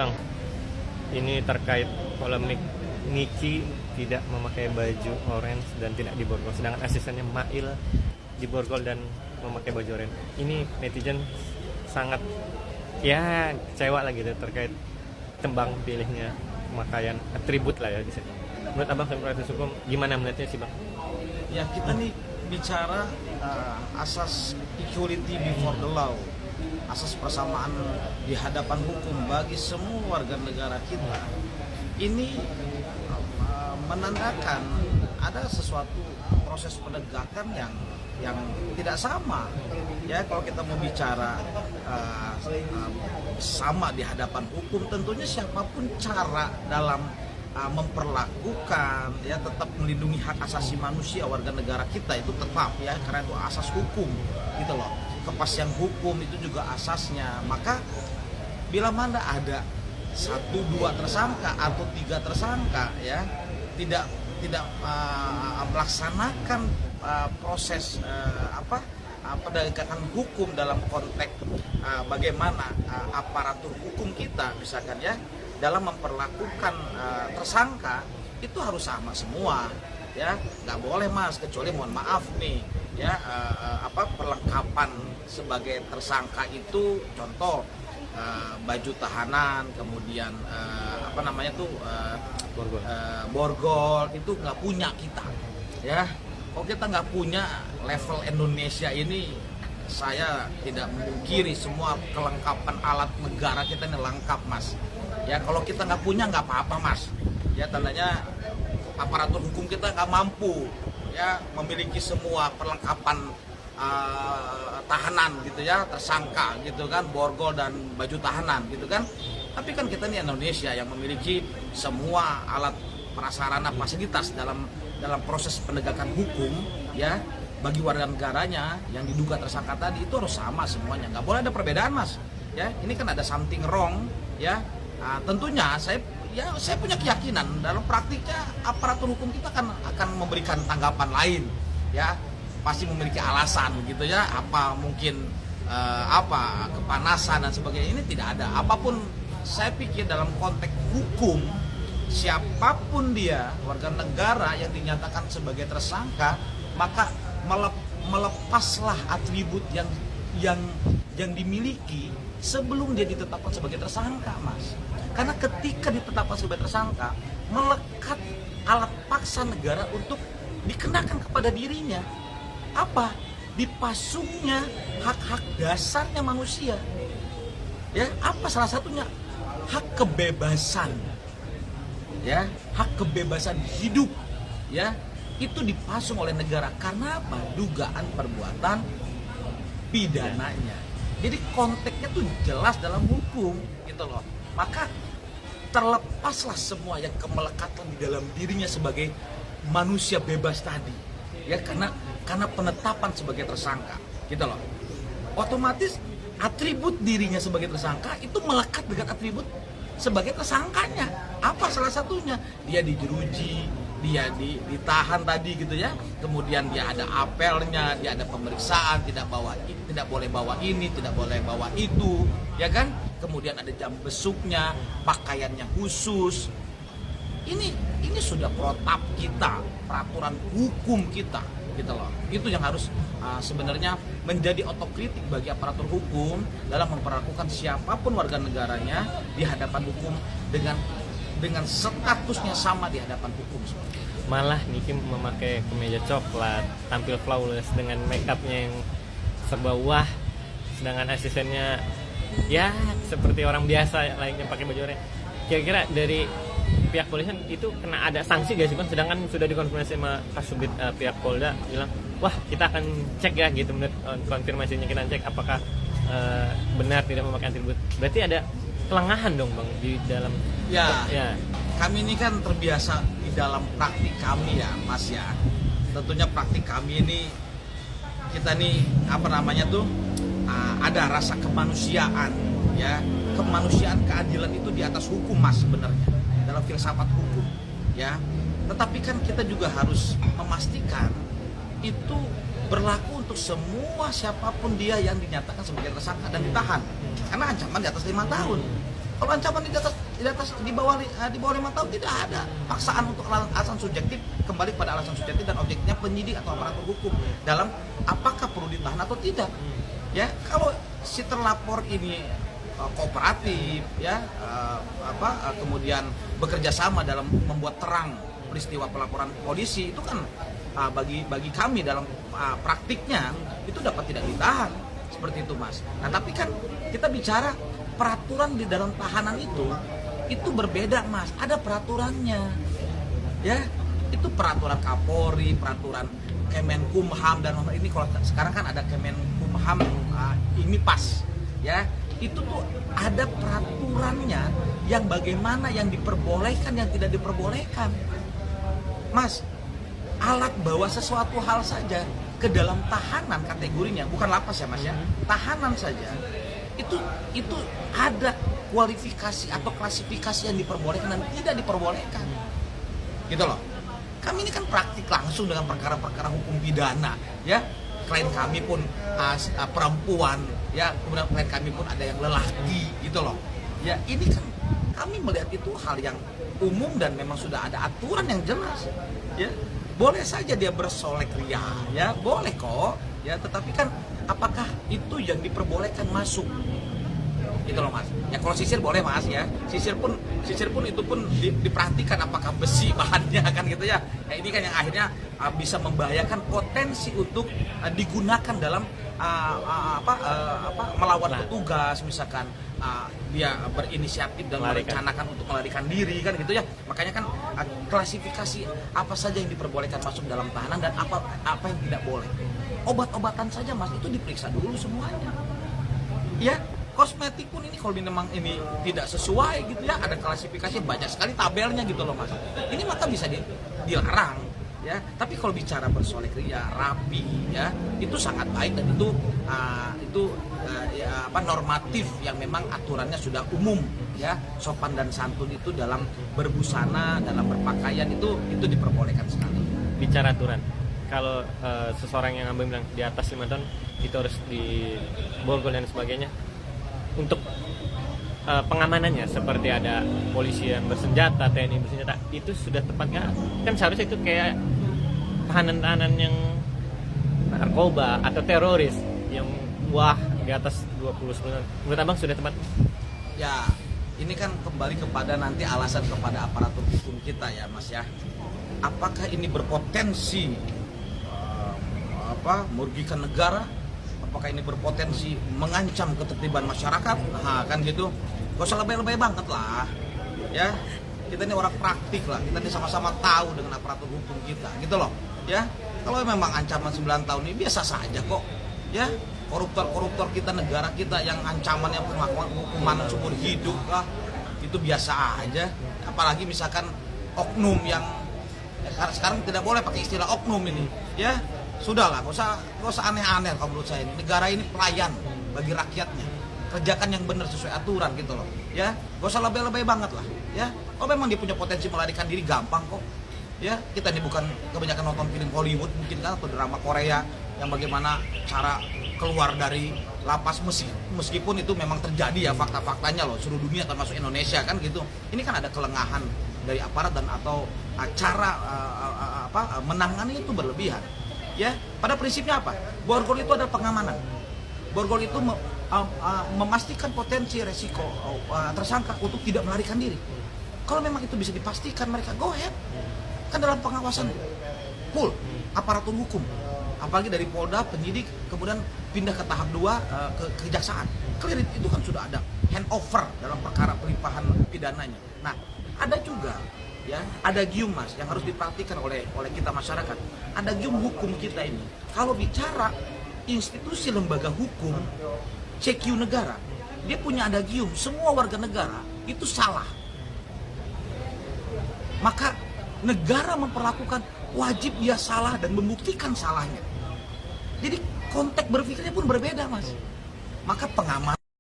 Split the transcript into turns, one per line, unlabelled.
Bang, ini terkait polemik Niki tidak memakai baju orange dan tidak diborgol, sedangkan asistennya Mail diborgol dan memakai baju orange. Ini netizen sangat kecewa lah gitu terkait tembang pilihnya pemakaian atribut lah ya di sini. Menurut abang sebagai praktisi hukum gimana melihatnya sih bang?
Ya, kita nih bicara asas equality before the law, asas persamaan di hadapan hukum bagi semua warga negara kita. Ini menandakan ada sesuatu proses penegakan yang tidak sama. Ya, kalau kita mau bicara sama di hadapan hukum, tentunya siapapun cara dalam memperlakukan, ya, tetap melindungi hak asasi manusia warga negara kita itu tetap, ya, karena itu asas hukum gitu loh. Kepastian hukum itu juga asasnya. Maka bila mana ada 1-2 tersangka atau 3 tersangka, ya, tidak melaksanakan proses penegakan hukum dalam konteks bagaimana aparatur hukum kita misalkan, ya, dalam memperlakukan tersangka itu harus sama semua, ya, nggak boleh mas, kecuali mohon maaf nih, ya, perlengkapan sebagai tersangka itu contoh baju tahanan, kemudian borgol itu nggak punya kita, ya. Kalau kita nggak punya level Indonesia ini, saya tidak memungkiri semua kelengkapan alat negara kita ini lengkap mas. Ya, kalau kita nggak punya nggak apa-apa mas. Ya, tandanya aparatur hukum kita nggak mampu, ya, memiliki semua perlengkapan tahanan gitu, ya, tersangka gitu kan, borgol dan baju tahanan gitu kan. Tapi kan kita ini Indonesia yang memiliki semua alat prasarana fasilitas dalam proses penegakan hukum, ya, bagi warga negaranya yang diduga tersangka tadi itu harus sama semuanya, nggak boleh ada perbedaan mas. Ya, ini kan ada something wrong, ya. Tentunya saya punya keyakinan dalam praktiknya aparatur hukum kita akan memberikan tanggapan lain, ya, pasti memiliki alasan gitu, ya, apa mungkin kepanasan dan sebagainya. Ini tidak ada apapun. Saya pikir dalam konteks hukum, siapapun dia warga negara yang dinyatakan sebagai tersangka, maka melepaslah atribut yang dimiliki sebelum dia ditetapkan sebagai tersangka, mas. Karena ketika ditetapkan sebagai tersangka, melekat alat paksa negara untuk dikenakan kepada dirinya. Apa? Dipasungnya hak-hak dasarnya manusia. Ya, apa salah satunya? Hak kebebasan. Ya, hak kebebasan hidup. Ya, itu dipasung oleh negara karena apa? Dugaan perbuatan pidananya. Jadi konteksnya tuh jelas dalam hukum gitu loh. Maka terlepaslah semua yang kemelekatan di dalam dirinya sebagai manusia bebas tadi, ya, karena penetapan sebagai tersangka gitu loh. Otomatis atribut dirinya sebagai tersangka itu melekat dengan atribut sebagai tersangkanya. Apa salah satunya? Dia dijeruji, dia ditahan tadi gitu, ya. Kemudian dia ada apelnya, dia ada pemeriksaan, tidak boleh bawa ini, tidak boleh bawa itu, ya kan? Kemudian ada jam besuknya, pakaiannya khusus. Ini sudah protap kita, peraturan hukum kita gitu loh. Itu yang harus sebenarnya menjadi otokritik bagi aparatur hukum dalam memperlakukan siapapun warga negaranya di hadapan hukum dengan statusnya sama di hadapan hukum.
Malah Niki memakai kemeja coklat, tampil flawless dengan make upnya yang serba wah, sedangkan asistennya ya seperti orang biasa lainnya pakai baju oranye. Kira-kira dari pihak polisian itu kena ada sanksi gak sih bang? Sedangkan sudah dikonfirmasi sama Kasubdit pihak Polda bilang, wah kita akan cek ya gitu, menurut konfirmasinya kita cek apakah benar tidak memakai atribut. Berarti ada kelengahan dong bang di dalam.
Ya. Kami ini kan terbiasa di dalam praktik kami, ya mas, ya. Tentunya praktik kami ini kita nih ada rasa kemanusiaan, ya. Kemanusiaan, keadilan itu di atas hukum mas sebenarnya dalam filsafat hukum, ya. Tetapi kan kita juga harus memastikan itu berlaku untuk semua siapapun dia yang dinyatakan sebagai tersangka dan ditahan, karena ancaman di atas 5 tahun. Kalau ancaman di bawah 5 tahun tidak ada paksaan untuk alasan subjektif, kembali pada alasan subjektif dan objektifnya penyidik atau aparatur hukum dalam apakah perlu ditahan atau tidak. Ya, kalau si terlapor ini kooperatif, ya kemudian bekerja sama dalam membuat terang peristiwa pelaporan polisi, itu kan bagi kami dalam praktiknya itu dapat tidak ditahan seperti itu, Mas. Nah, tapi kan kita bicara peraturan di dalam tahanan itu berbeda, Mas. Ada peraturannya, ya. Itu peraturan Kapolri, peraturan Kemenkumham, dan ini kalau sekarang kan ada Kemenkumham IMIPAS, ya. Itu tuh ada peraturannya yang bagaimana yang diperbolehkan, yang tidak diperbolehkan, Mas. Alat bawa sesuatu hal saja ke dalam tahanan kategorinya, bukan lapas ya, Mas, ya. Tahanan saja itu ada kualifikasi atau klasifikasi yang diperbolehkan dan tidak diperbolehkan, gitu loh. Kami ini kan praktik langsung dengan perkara-perkara hukum pidana, ya. Klien kami pun perempuan, ya, kemudian klien kami pun ada yang lelaki, gitu loh. Ya, ini kan kami melihat itu hal yang umum dan memang sudah ada aturan yang jelas, ya. Boleh saja dia bersolek ria, ya, boleh kok, ya. Tetapi kan apakah itu yang diperbolehkan masuk? Gitu loh, Mas. Ya kalau sisir boleh, Mas, ya. Sisir pun itu pun diperhatikan apakah besi bahannya kan gitu ya. Ya ini kan yang akhirnya bisa membahayakan potensi untuk digunakan dalam melawan petugas, misalkan dia berinisiatif dan merencanakan untuk melarikan diri kan gitu ya. Makanya kan klasifikasi apa saja yang diperbolehkan masuk dalam tahanan dan apa yang tidak boleh. Obat-obatan saja, Mas, itu diperiksa dulu semuanya. Ya, kosmetik pun ini kalau memang ini tidak sesuai gitu ya, ada klasifikasi banyak sekali tabelnya gitu loh, Mas. Ini maka bisa dilarang, ya. Tapi kalau bicara bersolek ria, rapi, ya, itu sangat baik dan itu normatif yang memang aturannya sudah umum, ya. Sopan dan santun itu dalam berbusana, dalam berpakaian itu diperbolehkan sekali.
Bicara aturan, kalau seseorang yang ambil bilang di atas 5 tahun itu harus diborgol dan sebagainya, untuk pengamanannya seperti ada polisi yang bersenjata, TNI bersenjata, itu sudah tepat nggak? Kan seharusnya itu kayak tahanan-tahanan yang narkoba atau teroris yang di atas 20 tahun. Menurut Abang sudah tepat?
Ya, ini kan kembali kepada nanti alasan kepada aparatur hukum kita ya, Mas, ya. Apakah ini berpotensi merugikan negara? Apakah ini berpotensi mengancam ketertiban masyarakat? Nah, kan gitu. Gak usah lebay-lebay banget lah, ya. Kita ini orang praktik lah. Kita ini sama-sama tahu dengan aparatur hukum kita, gitu loh, ya. Kalau memang ancaman 9 tahun ini biasa saja kok, ya. Koruptor kita, negara kita yang ancamannya hukuman seumur hidup lah, itu biasa aja. Apalagi misalkan oknum yang sekarang tidak boleh pakai istilah oknum ini, ya. Sudahlah, gak usah aneh-aneh kalau menurut saya. Negara ini pelayan bagi rakyatnya, kerjakan yang benar sesuai aturan gitu loh, ya. Gak usah lebay-lebay banget lah, ya. Kalau memang dia punya potensi melarikan diri, gampang kok, ya. Kita ini bukan kebanyakan nonton film Hollywood mungkin kan, atau drama Korea yang bagaimana cara keluar dari lapas, meskipun itu memang terjadi ya fakta-faktanya loh, seluruh dunia termasuk Indonesia kan gitu. Ini kan ada kelengahan dari aparat dan atau cara menangani itu berlebihan. Ya, pada prinsipnya apa? Borgol itu adalah pengamanan. Borgol itu memastikan potensi resiko tersangka untuk tidak melarikan diri. Kalau memang itu bisa dipastikan, mereka go ahead. Kan dalam pengawasan full aparatur hukum. Apalagi dari Polda, penyidik, kemudian pindah ke tahap 2 ke kejaksaan. Clear itu kan sudah ada handover dalam perkara pelimpahan pidananya. Nah, ada juga ya, ada gium, Mas, yang harus diperhatikan oleh kita masyarakat. Ada gium hukum kita ini. Kalau bicara institusi lembaga hukum, CQ negara, dia punya ada gium, semua warga negara itu salah. Maka negara memperlakukan wajib dia salah dan membuktikan salahnya. Jadi konteks berpikirnya pun berbeda, Mas. Maka pengamanan